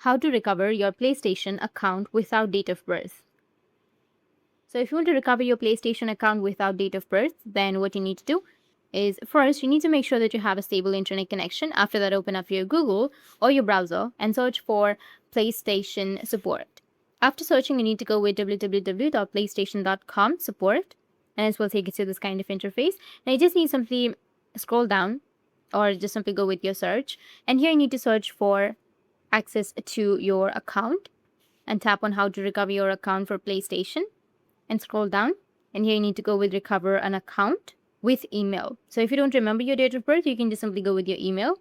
how to recover your PlayStation account without date of birth. So if you want to recover your PlayStation account without date of birth, then what you need to do is first you need to make sure that you have a stable internet connection. After that, open up your Google or your browser and search for PlayStation support. After searching, you need to go with www.playstation.com support, and this will take you to this kind of interface. Now you just need to simply scroll down or just simply go with your search, and here you need to search for access to your account and tap on how to recover your account for PlayStation and scroll down, and here you need to go with recover an account with email. So if you don't remember your date of birth, you can just simply go with your email,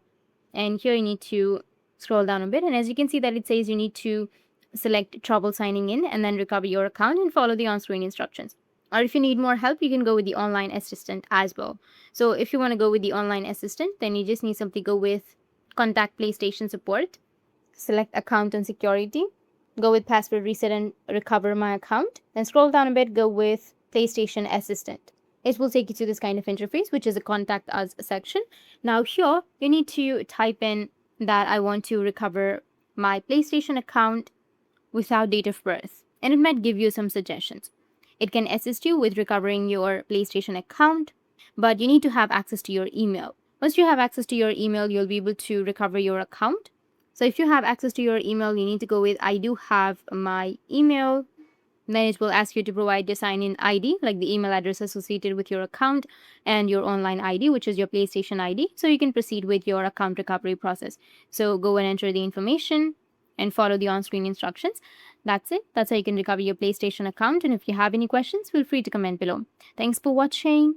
and here you need to scroll down a bit, and as you can see that it says you need to select trouble signing in and then recover your account and follow the on-screen instructions. Or if you need more help, you can go with the online assistant as well. So if you want to go with the online assistant, then you just need to simply go with contact PlayStation support, select account and security, go with password reset and recover my account, then scroll down a bit, go with PlayStation assistant. It will take you to this kind of interface, which is a contact us section. Now here you need to type in that I want to recover my PlayStation account without date of birth, and it might give you some suggestions. It can assist you with recovering your PlayStation account, but you need to have access to your email. Once you have access to your email, you'll be able to recover your account. So if you have access to your email, you need to go with I do have my email. Then it will ask you to provide your sign-in ID, like the email address associated with your account, and your online ID, which is your PlayStation ID. So you can proceed with your account recovery process. So go and enter the information and follow the on-screen instructions. That's it. That's how you can recover your PlayStation account. And if you have any questions, feel free to comment below. Thanks for watching.